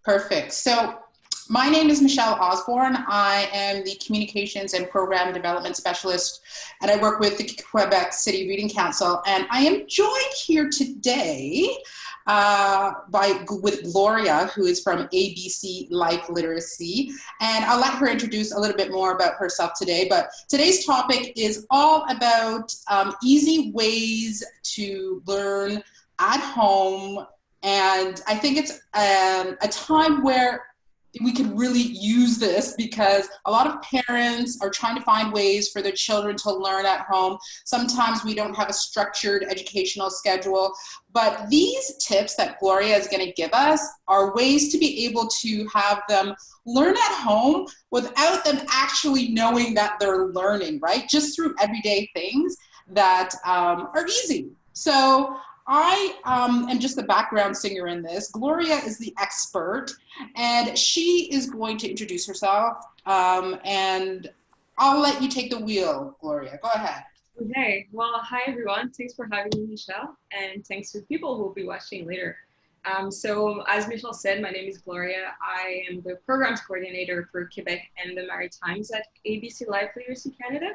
Perfect. So my name is Michelle Osborne. I am the Communications and Program Development Specialist, and I work with the Quebec City Reading Council. And I am joined here today with Gloria, who is from ABC Life Literacy. And I'll let her introduce a little bit more about herself today. But today's topic is all about easy ways to learn at home. And I think it's a time where we could really use this because a lot of parents are trying to find ways for their children to learn at home. Sometimes we don't have a structured educational schedule, but these tips that Gloria is going to give us are ways to be able to have them learn at home without them actually knowing that they're learning, right? Just through everyday things that are easy. So I am just the background singer in this. Gloria is the expert, and she is going to introduce herself, and I'll let you take the wheel, Gloria. Go ahead. Okay, well, hi everyone. Thanks for having me, Michelle, and thanks to the people who will be watching later. So as Michelle said, my name is Gloria. I am the programs coordinator for Quebec and the Maritimes at ABC Life Literacy Canada.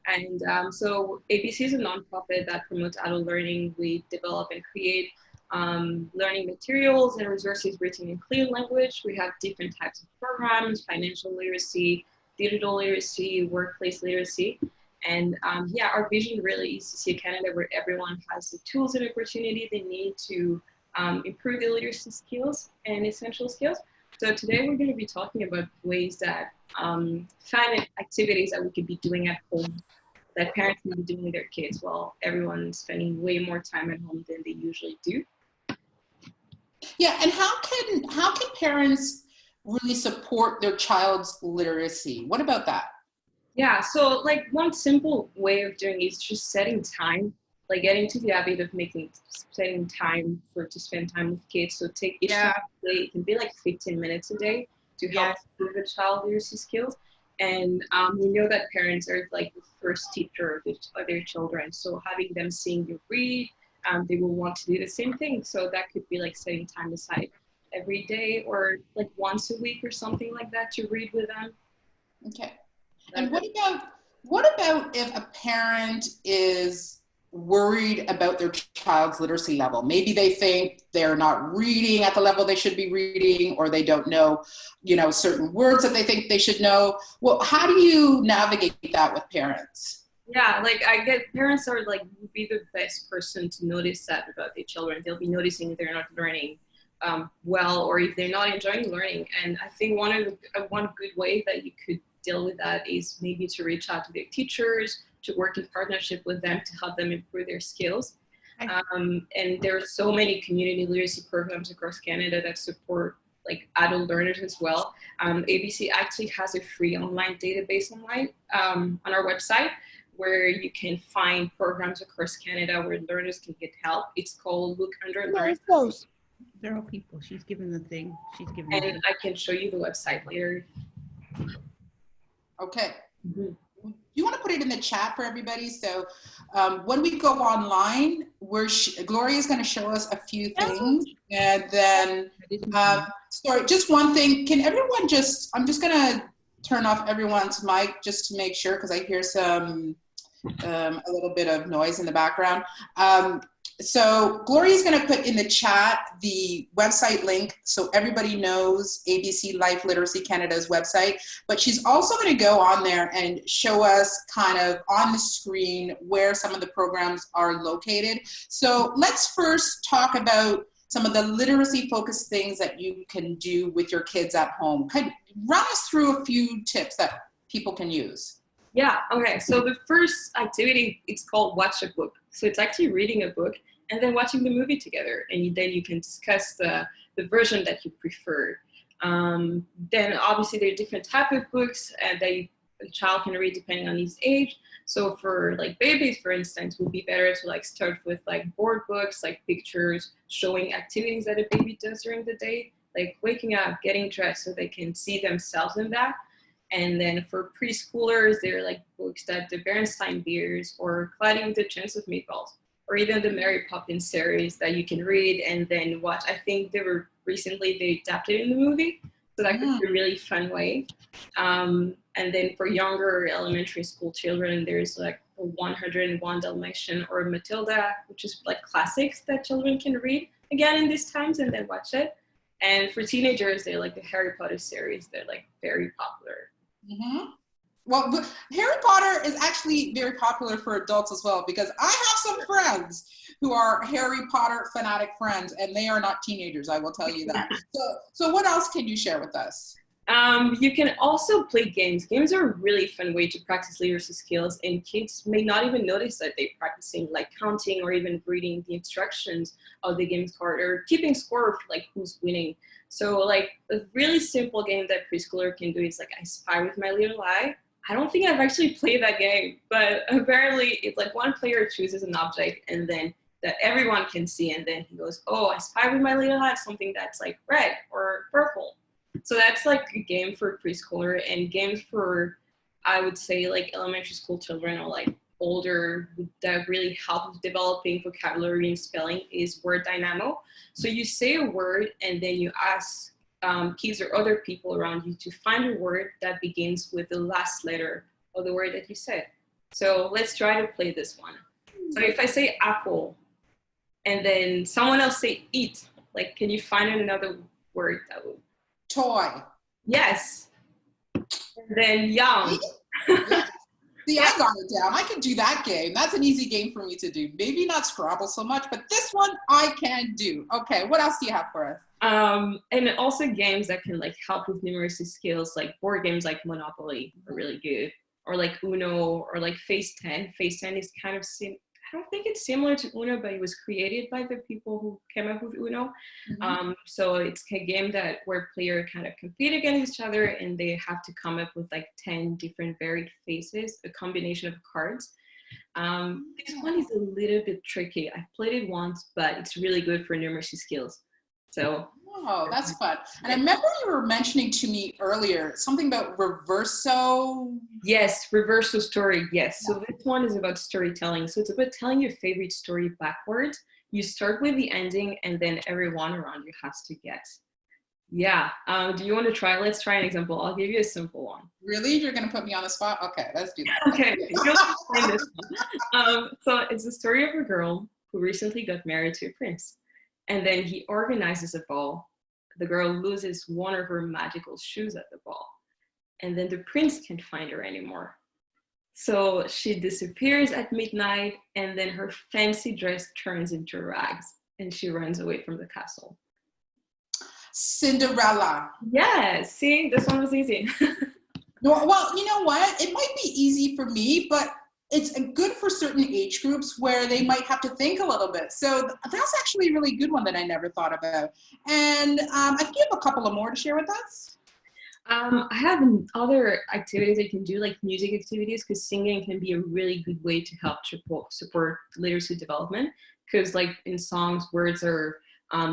And so ABC is a nonprofit that promotes adult learning. We develop and create learning materials and resources written in clear language. We have different types of programs: financial literacy, digital literacy, workplace literacy. And yeah, our vision really is to see a Canada where everyone has the tools and opportunity they need to improve their literacy skills and essential skills. So today we're going to be talking about ways that fun activities that we could be doing at home that parents can be doing with their kids while everyone's spending way more time at home than they usually do. Yeah, and how can parents really support their child's literacy? What about that? Yeah, so like one simple way of doing it is just setting time, like getting to the habit of setting time to spend time with kids. So take each day, it can be like 15 minutes a day to help improve the child literacy skills. And we know that parents are like the first teacher of their children. So having them seeing you read, they will want to do the same thing. So that could be like setting time aside every day or like once a week or something like that to read with them. Okay. And what about if a parent is worried about their child's literacy level? Maybe they think they're not reading at the level they should be reading, or they don't know, certain words that they think they should know. Well, how do you navigate that with parents? Yeah, like I get parents are like would be the best person to notice that about their children. They'll be noticing if they're not learning well, or if they're not enjoying learning. And I think one good way that you could deal with that is maybe to reach out to their teachers, to work in partnership with them to help them improve their skills. And there are so many community literacy programs across Canada that support like adult learners as well. ABC actually has a free online database on our website where you can find programs across Canada where learners can get help. It's called Look Under Learn. There are people. She's given the thing. And I can show you the website later. Okay. Mm-hmm. You want to put it in the chat for everybody? So when we go online, Gloria is going to show us a few things. And then, sorry, just one thing. Can everyone I'm just going to turn off everyone's mic just to make sure, because I hear a little bit of noise in the background. So Gloria is going to put in the chat the website link so everybody knows ABC Life Literacy Canada's website, but she's also going to go on there and show us kind of on the screen where some of the programs are located. So let's first talk about some of the literacy focused things that you can do with your kids at home. Run us through a few tips that people can use. Yeah, okay. So the first activity, it's called Watch a Book. So it's actually reading a book and then watching the movie together. And then you can discuss the version that you prefer. Then obviously there are different types of books that a child can read depending on his age. So for like babies, for instance, it would be better to like start with like board books, like pictures, showing activities that a baby does during the day, like waking up, getting dressed so they can see themselves in that. And then for preschoolers, they're like books that the Berenstain Bears or Cloudy with a Chance of Meatballs, or even the Mary Poppins series that you can read and then watch. I think they adapted in the movie, so that could be a really fun way. And then for younger elementary school children, there's like 101 Dalmatian or Matilda, which is like classics that children can read again in these times and then watch it. And for teenagers, they like the Harry Potter series. They're like very popular. Mm-hmm. Well, Harry Potter is actually very popular for adults as well, because I have some friends who are Harry Potter fanatic friends, and they are not teenagers, I will tell you that. So what else can you share with us? You can also play games. Games are a really fun way to practice literacy skills, and kids may not even notice that they're practicing like counting or even reading the instructions of the games card or keeping score of like who's winning. So like a really simple game that preschooler can do is like I Spy with My Little Eye. I don't think I've actually played that game, but apparently it's like one player chooses an object and then that everyone can see, and then he goes, oh, I spy with my little eye something that's like red or purple. So that's like a game for preschooler, and games for, I would say, like elementary school children or like older that really help with developing vocabulary and spelling is Word Dynamo. So you say a word and then you ask kids or other people around you to find a word that begins with the last letter of the word that you said. So let's try to play this one. So if I say apple and then someone else say eat, like can you find another word that would? Toy. Yes. And then yum. See, I got it down. I can do that game. That's an easy game for me to do. Maybe not Scrabble so much, but this one I can do. Okay, what else do you have for us? And also games that can like help with numeracy skills, like board games like Monopoly are really good, or like Uno, or like Phase 10. Phase 10 is kind of I don't think it's similar to Uno, but it was created by the people who came up with Uno. So it's a game where players kind of compete against each other, and they have to come up with like 10 different varied faces, a combination of cards. This one is a little bit tricky. I've played it once, but it's really good for numeracy skills. So. Oh, that's fun. And I remember you were mentioning to me earlier something about reverso. Yes, reverso story, yes. Yeah. So this one is about storytelling. So it's about telling your favorite story backwards. You start with the ending and then everyone around you has to guess. Yeah. Do you want to try? Let's try an example. I'll give you a simple one. Really? You're going to put me on the spot? Okay, let's do that. Okay. You'll explain this one. So it's the story of a girl who recently got married to a prince. And then he organizes a ball. The girl loses one of her magical shoes at the ball. And then the prince can't find her anymore. So she disappears at midnight, and then her fancy dress turns into rags, and she runs away from the castle. Cinderella. Yeah, see, this one was easy. Well, you know what? It might be easy for me, but it's good for certain age groups where they might have to think a little bit. So that's actually a really good one that I never thought about. And I think you have a couple of more to share with us. I have other activities I can do, like music activities, because singing can be a really good way to help support literacy development. Because like in songs, words are,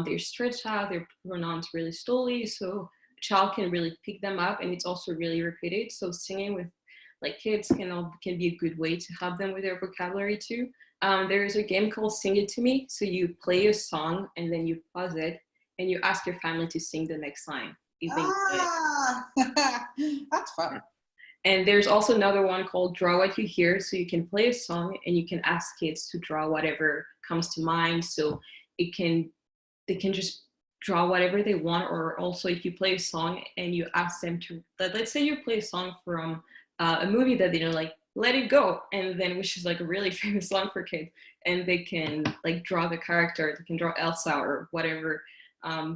they're stretched out, they're pronounced really slowly, so a child can really pick them up, and it's also really repeated. So singing with like kids can be a good way to help them with their vocabulary too. There is a game called Sing It To Me. So you play a song and then you pause it and you ask your family to sing the next line. That's fun. And there's also another one called Draw What You Hear. So you can play a song and you can ask kids to draw whatever comes to mind. So they can just draw whatever they want. Or also if you play a song and you ask them to, let's say you play a song from a movie that they know, like Let It Go, and then which is like a really famous song for kids, and they can like draw the character, they can draw Elsa or whatever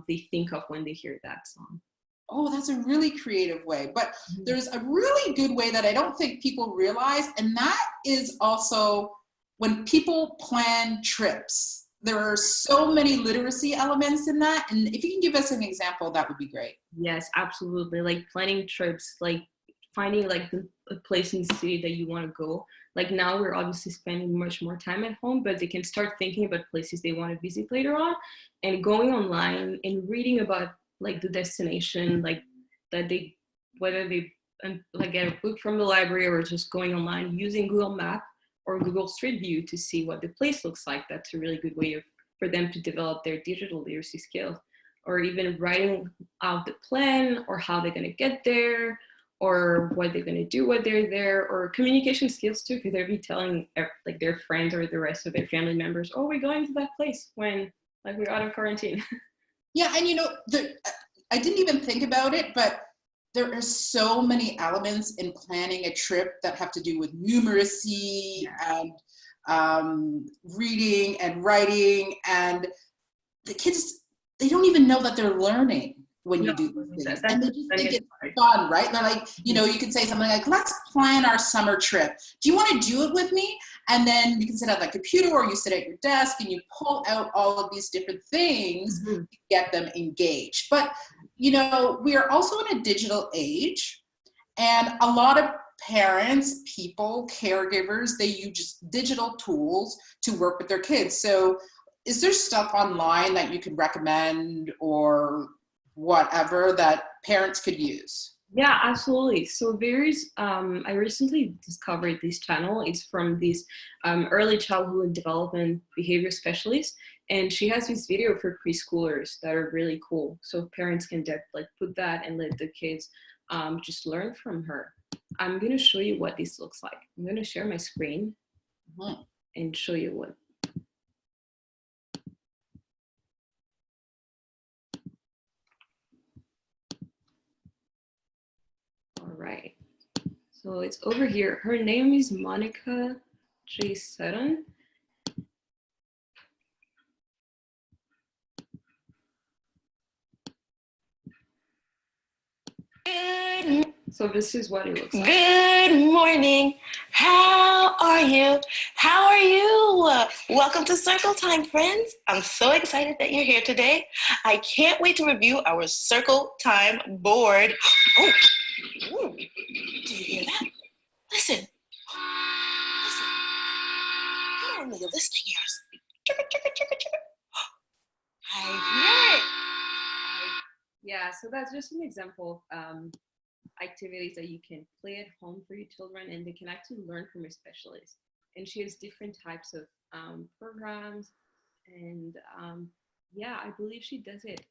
they think of when they hear that song. Oh, that's a really creative way. But there's a really good way that I don't think people realize, and that is also when people plan trips. There are so many literacy elements in that, and if you can give us an example, that would be great. Yes, absolutely. Like planning trips, like finding like a place in the city that you want to go. Like now we're obviously spending much more time at home, but they can start thinking about places they want to visit later on, and going online and reading about like the destination, like that whether they like get a book from the library or just going online using Google Maps or Google Street View to see what the place looks like. That's a really good way for them to develop their digital literacy skills, or even writing out the plan or how they're going to get there, or what they're going to do when they're there, or communication skills too, because they'll be telling like their friends or the rest of their family members, oh, we're going to that place when like we're out of quarantine. Yeah, and you know, I didn't even think about it, but there are so many elements in planning a trip that have to do with numeracy and reading and writing, and the kids, they don't even know that they're learning when you do these things. And they just think it's fun, right? They're like, you know, you can say something like, let's plan our summer trip. Do you want to do it with me? And then you can sit at the computer or you sit at your desk and you pull out all of these different things to get them engaged. But, you know, we are also in a digital age, and a lot of parents, people, caregivers, they use digital tools to work with their kids. So is there stuff online that you could recommend or whatever that parents could use? Yeah, absolutely. So there's, I recently discovered this channel. It's from this early childhood development behavior specialist. And she has this video for preschoolers that are really cool. So parents can like put that and let the kids just learn from her. I'm going to show you what this looks like. I'm going to share my screen and show you what. All right, so it's over here. Her name is Monica J. Sutton. So this is what it looks like. Good morning. How are you? How are you? Welcome to Circle Time, friends. I'm so excited that you're here today. I can't wait to review our Circle Time board. Oh, ooh. Do you hear that? Listen. Listen. How do I know this thing hears? Chicka, chicka, chicka, chicka. I hear it. Yeah, so that's just an example of activities that you can play at home for your children, and they can actually learn from a specialist. And she has different types of programs, and yeah, I believe she does it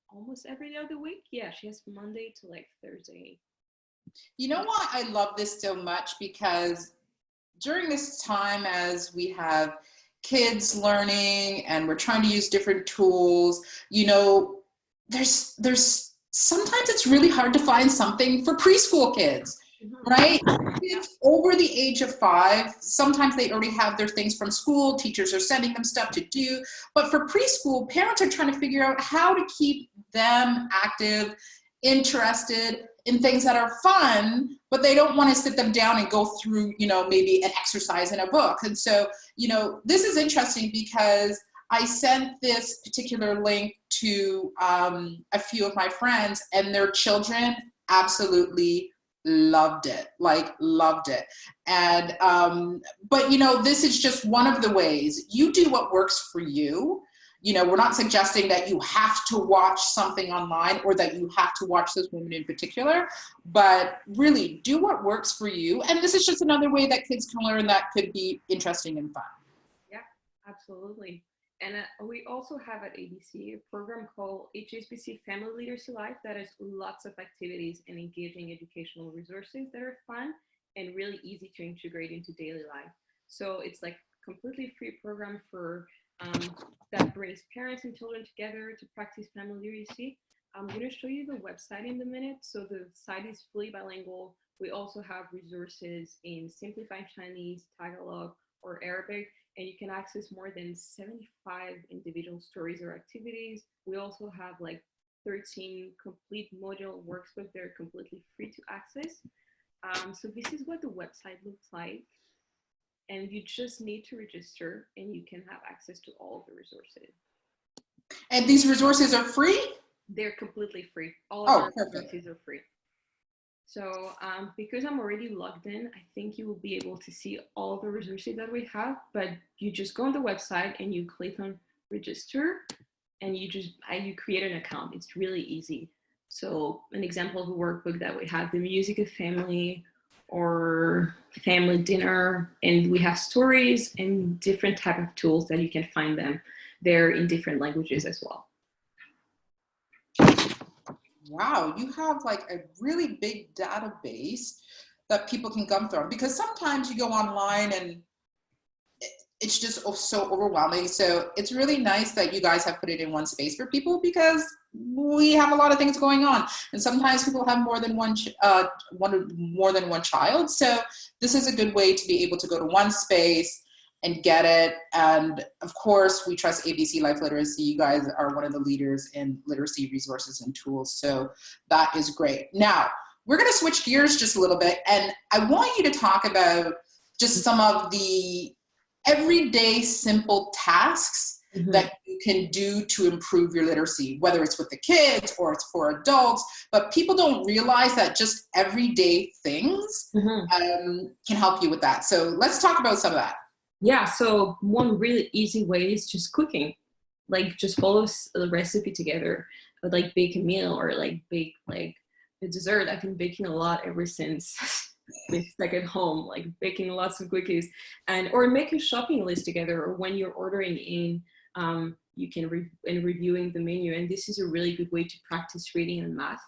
almost every day of the week. Yeah, she has Monday to like Thursday. You know why I love this so much? Because during this time, as we have kids learning and we're trying to use different tools, you know, there's sometimes it's really hard to find something for preschool kids, right? Kids over the age of 5, sometimes they already have their things from school, teachers are sending them stuff to do, but for preschool, parents are trying to figure out how to keep them active, interested in things that are fun, but they don't want to sit them down and go through, you know, maybe an exercise in a book. And so, you know, this is interesting because I sent this particular link to a few of my friends, and their children absolutely loved it, like loved it. And, but you know, this is just one of the ways. You do what works for you. You know, we're not suggesting that you have to watch something online or that you have to watch this woman in particular, but really do what works for you. And this is just another way that kids can learn that could be interesting and fun. Yeah, absolutely. And we also have at ABC a program called HSBC Family Literacy Life that has lots of activities and engaging educational resources that are fun and really easy to integrate into daily life. So it's like completely free program for that brings parents and children together to practice family literacy. I'm going to show you the website in a minute. So the site is fully bilingual. We also have resources in Simplified Chinese, Tagalog, or Arabic, and you can access more than 75 individual stories or activities. We also have like 13 complete module workbooks that are completely free to access. So this is what the website looks like. And you just need to register and you can have access to all of the resources. And these resources are free? They're completely free. All of our resources are free. So because I'm already logged in, I think you will be able to see all the resources that we have, but you just go on the website and you click on register and you create an account. It's really easy. So an example of a workbook that we have, the music of family, or family dinner, and we have stories and different type of tools that you can find them there in different languages as well. Wow, you have like a really big database that people can come from, because sometimes you go online and it's just so overwhelming. So it's really nice that you guys have put it in one space for people, because we have a lot of things going on, and sometimes people have more than one child. So this is a good way to be able to go to one space and get it. And of course, we trust ABC Life Literacy. You guys are one of the leaders in literacy resources and tools. So that is great. Now, we're going to switch gears just a little bit, and I want you to talk about just some of the everyday simple tasks that you can do to improve your literacy, whether it's with the kids or it's for adults. But people don't realize that just everyday things can help you with that. So let's talk about some of that. Yeah, so one really easy way is just cooking. Like, just follow the recipe together, like bake a meal or like bake like a dessert. I've been baking a lot ever since with like at home, like baking lots of cookies, and or make a shopping list together, or when you're ordering in, you can reviewing the menu. And this is a really good way to practice reading and math.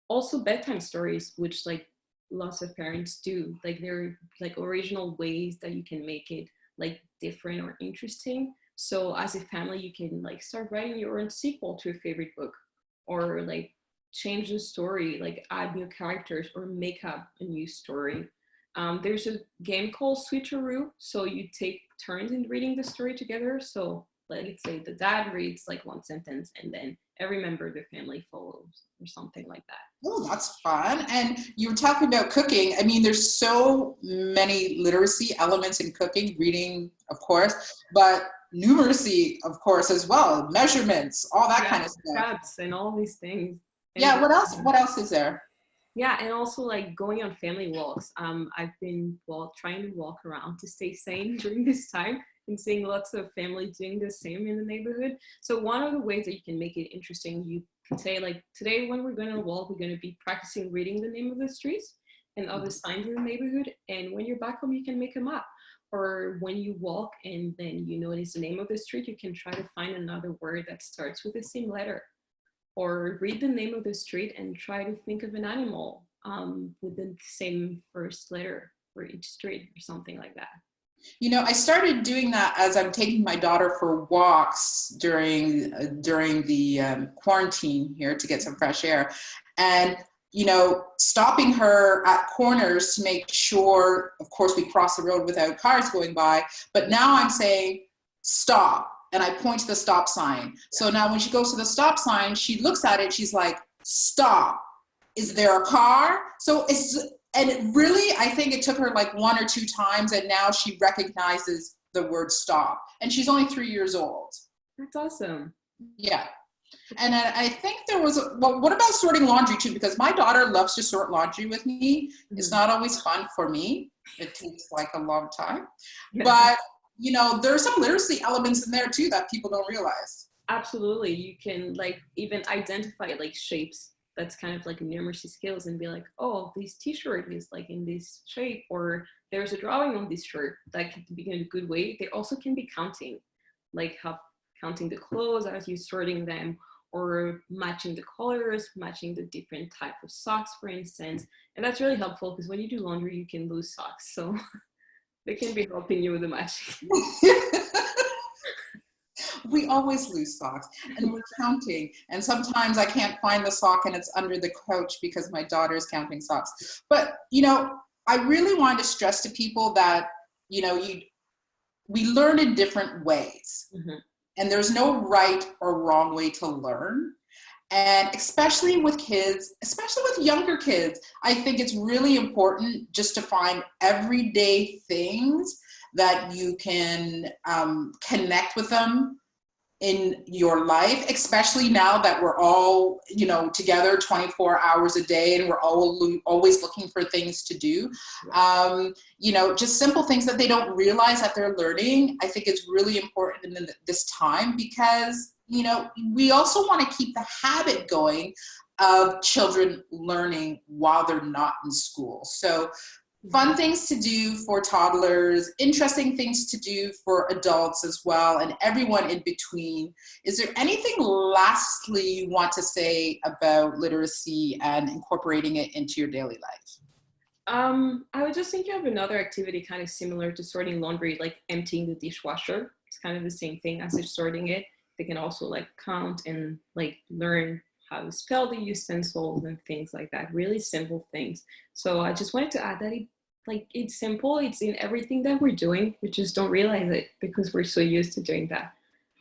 Also bedtime stories, which like lots of parents do, like they're like original ways that you can make it like different or interesting. So as a family, you can like start writing your own sequel to a favorite book, or like change the story, like add new characters or make up a new story. There's a game called Switcheroo, so you take turns in reading the story together. So like, let's say the dad reads like one sentence and then every member of the family follows, or something like that. Oh, that's fun. And you were talking about cooking. I mean, there's so many literacy elements in cooking, reading, of course, but numeracy, of course, as well, measurements, all that kind of stuff. Stats and all these things. And yeah, what else? What else is there? Yeah, and also like going on family walks. I've been trying to walk around to stay sane during this time, and seeing lots of family doing the same in the neighborhood. So one of the ways that you can make it interesting, you can say like, today when we're going to walk, we're going to be practicing reading the name of the streets and other signs in the neighborhood. And when you're back home, you can make a map. Or when you walk and then you notice the name of the street, you can try to find another word that starts with the same letter. Or read the name of the street and try to think of an animal with the same first letter for each street, or something like that. You know, I started doing that as I'm taking my daughter for walks during the quarantine here to get some fresh air. And, you know, stopping her at corners to make sure, of course, we cross the road without cars going by. But now I'm saying, stop. And I point to the stop sign. So now when she goes to the stop sign, she looks at it, she's like, stop. Is there a car? So and really, I think it took her like 1 or 2 times, and now she recognizes the word stop. And she's only 3 years old. That's awesome. Yeah. And I think there was, well, what about sorting laundry too? Because my daughter loves to sort laundry with me. It's not always fun for me. It takes like a long time. But, you know, there are some literacy elements in there too that people don't realize. Absolutely. You can like even identify like shapes. That's kind of like numeracy skills, and be like, oh, this t-shirt is like in this shape, or there's a drawing on this shirt. That can be in a good way. They also can be counting, like counting the clothes as you're sorting them, or matching the colors, matching the different type of socks, for instance. And that's really helpful because when you do laundry, you can lose socks. So they can be helping you with the matching. We always lose socks, and we're counting. And sometimes I can't find the sock and it's under the couch because my daughter is counting socks. But, you know, I really want to stress to people that, you know, we learn in different ways. And there's no right or wrong way to learn. And especially with kids, especially with younger kids, I think it's really important just to find everyday things that you can connect with them in your life, especially now that we're all, you know, together 24 hours a day, and we're all always looking for things to do. You know, just simple things that they don't realize that they're learning. I think it's really important in this time because, you know, we also want to keep the habit going of children learning while they're not in school. So fun things to do for toddlers, interesting things to do for adults as well, and everyone in between. Is there anything lastly you want to say about literacy and incorporating it into your daily life? I was just thinking of another activity kind of similar to sorting laundry, like emptying the dishwasher. It's kind of the same thing as they're sorting it. They can also like count and like learn how to spell the utensils and things like that. Really simple things. So I just wanted to add that it's simple. It's in everything that we're doing. We just don't realize it because we're so used to doing that.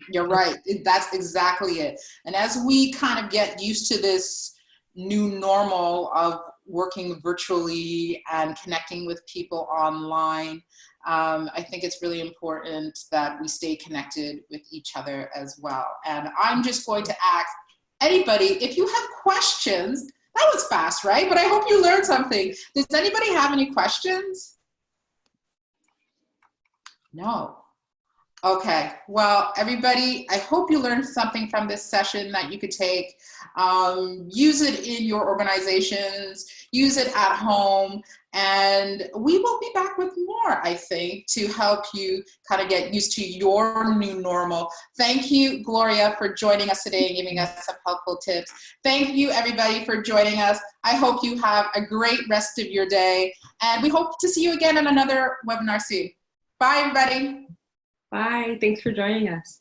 You're right. That's exactly it. And as we kind of get used to this new normal of working virtually and connecting with people online, I think it's really important that we stay connected with each other as well. And I'm just going to ask anybody, if you have questions, that was fast, right? But I hope you learned something. Does anybody have any questions? No. Okay, well, everybody, I hope you learned something from this session that you could take, use it in your organizations, use it at home, and we will be back with more, I think, to help you kind of get used to your new normal. Thank you, Gloria, for joining us today and giving us some helpful tips. Thank you, everybody, for joining us. I hope you have a great rest of your day, and we hope to see you again in another webinar soon. Bye, everybody. Bye. Thanks for joining us.